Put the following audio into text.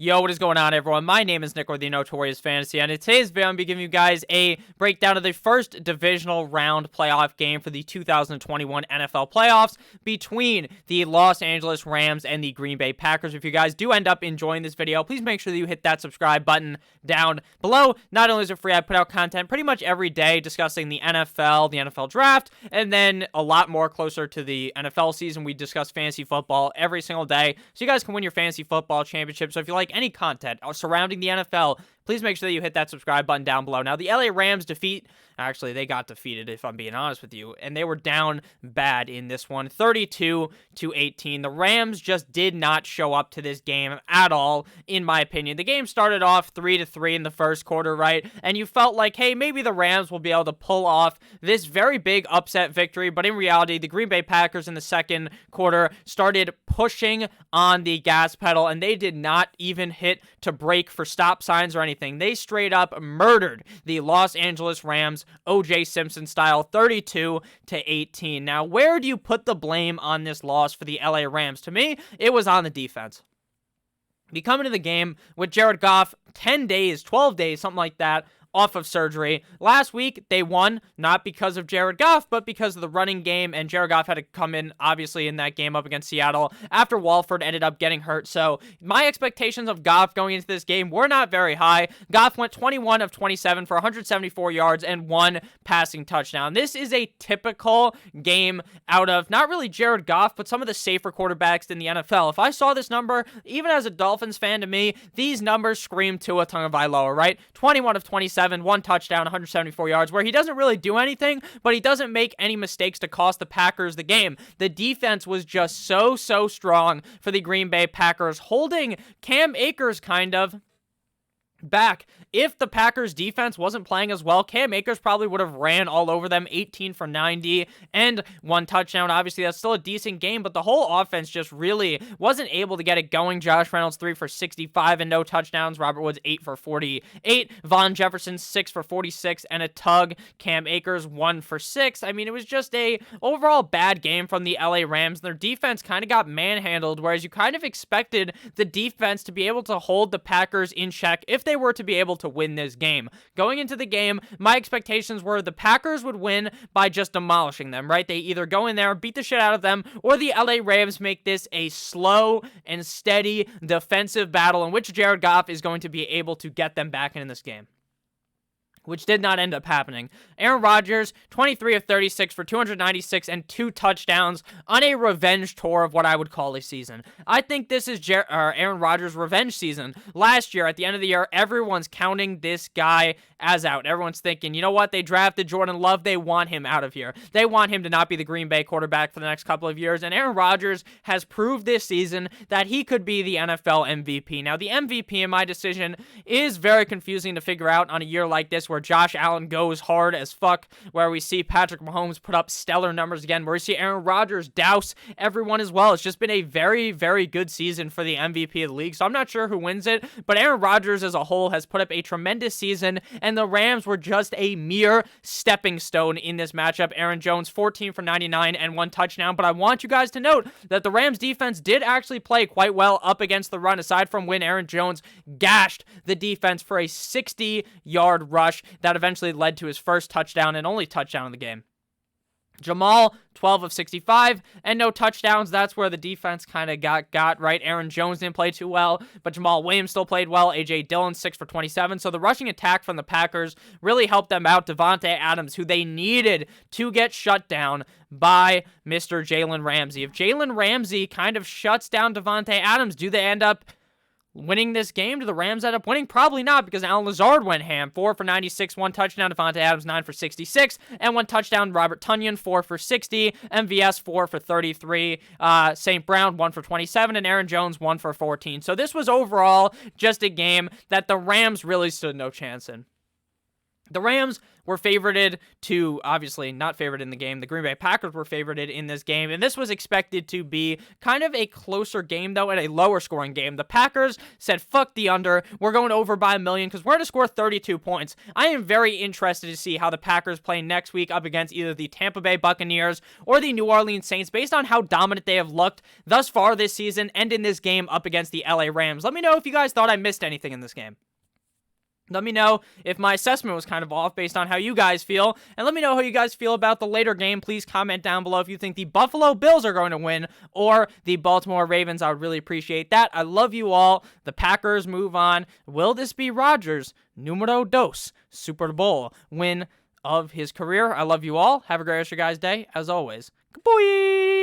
Yo, what is going on, everyone? My name is Nick with the Notorious Fantasy, and in today's video, I'm going to be giving you guys a breakdown of the first divisional round playoff game for the 2021 NFL playoffs between the Los Angeles Rams and the Green Bay Packers. If you guys do end up enjoying this video, please make sure that you hit that subscribe button down below. Not only is it free, I put out content pretty much every day discussing the NFL draft, and then a lot more closer to the NFL season. We discuss fantasy football every single day, so you guys can win your fantasy football championship. So if you like any content surrounding the NFL, please make sure that you hit that subscribe button down below. Now, the LA Rams actually, they got defeated, if I'm being honest with you, and they were down bad in this one, 32-18. The Rams just did not show up to this game at all, in my opinion. The game started off 3-3 in the first quarter, right? And you felt like, hey, maybe the Rams will be able to pull off this very big upset victory, but in reality, the Green Bay Packers in the second quarter started pushing on the gas pedal, and they did not even hit to brake for stop signs or anything. They straight up murdered the Los Angeles Rams, O.J. Simpson style, 32-18. Now, where do you put the blame on this loss for the LA Rams? To me, it was on the defense. We come into the game with Jared Goff 10 days, 12 days, something like that, off of surgery. Last week, they won, not because of Jared Goff, but because of the running game, and Jared Goff had to come in, obviously, in that game up against Seattle after Walford ended up getting hurt. So my expectations of Goff going into this game were not very high. Goff went 21 of 27 for 174 yards and 1 passing touchdown. This is a typical game out of not really Jared Goff, but some of the safer quarterbacks in the NFL. If I saw this number, even as a Dolphins fan, to me, these numbers scream Tua Tagovailoa, right? 21 of 27. 1 touchdown, 174 yards, where he doesn't really do anything, but he doesn't make any mistakes to cost the Packers the game. The defense was just so strong for the Green Bay Packers, holding Cam Akers kind of back. If the Packers defense wasn't playing as well, Cam Akers probably would have ran all over them, 18 for 90 and 1 touchdown. Obviously, that's still a decent game, but the whole offense just really wasn't able to get it going. Josh Reynolds, 3 for 65 and no touchdowns. Robert Woods, 8 for 48. Von Jefferson, 6 for 46 and a tug. Cam Akers, 1 for 6. I mean, it was just a overall bad game from the LA Rams. Their defense kind of got manhandled, whereas you kind of expected the defense to be able to hold the Packers in check if they were to be able to win this game. Going into the game, my expectations were the Packers would win by just demolishing them, right? They either go in there, beat the shit out of them, or the LA Rams make this a slow and steady defensive battle in which Jared Goff is going to be able to get them back in this game, which did not end up happening. Aaron Rodgers, 23 of 36 for 296 and 2 touchdowns on a revenge tour of what I would call a season. I think this is Aaron Rodgers' revenge season. Last year, at the end of the year, everyone's counting this guy as out. Everyone's thinking, you know what? They drafted Jordan Love. They want him out of here. They want him to not be the Green Bay quarterback for the next couple of years. And Aaron Rodgers has proved this season that he could be the NFL MVP. Now, the MVP in my decision is very confusing to figure out on a year like this, where Josh Allen goes hard as fuck, where we see Patrick Mahomes put up stellar numbers again, where we see Aaron Rodgers douse everyone as well. It's just been a very good season for the MVP of the league, so I'm not sure who wins it, but Aaron Rodgers as a whole has put up a tremendous season, and the Rams were just a mere stepping stone in this matchup. Aaron Jones, 14 for 99 and 1 touchdown, but I want you guys to note that the Rams defense did actually play quite well up against the run, aside from when Aaron Jones gashed the defense for a 60-yard rush that eventually led to his first touchdown and only touchdown in the game. Jamal, 12 of 65 and no touchdowns. That's where the defense kind of got right. Aaron Jones didn't play too well, but Jamal Williams still played well. A.J. Dillon, 6 for 27. So the rushing attack from the Packers really helped them out. Devontae Adams, who they needed to get shut down by Mr. Jalen Ramsey. If Jalen Ramsey kind of shuts down Devontae Adams, do they end up winning this game? Do the Rams end up winning? Probably not, because Allen Lazard went ham. 4 for 96, 1 touchdown. Devontae Adams, 9 for 66, and 1 touchdown. Robert Tonyan, 4 for 60. MVS, 4 for 33. St. Brown, 1 for 27, and Aaron Jones, 1 for 14. So this was overall just a game that the Rams really stood no chance in. The Rams were favorited to, obviously not favored in the game. The Green Bay Packers were favorited in this game, and this was expected to be kind of a closer game, though, and a lower scoring game. The Packers said, fuck the under. We're going over by 1 million because we're going to score 32 points. I am very interested to see how the Packers play next week up against either the Tampa Bay Buccaneers or the New Orleans Saints, based on how dominant they have looked thus far this season and in this game up against the LA Rams. Let me know if you guys thought I missed anything in this game. Let me know if my assessment was kind of off based on how you guys feel. And let me know how you guys feel about the later game. Please comment down below if you think the Buffalo Bills are going to win or the Baltimore Ravens. I would really appreciate that. I love you all. The Packers move on. Will this be Rodgers' numero dos Super Bowl win of his career? I love you all. Have a great rest of your guys' day. As always, goodbye.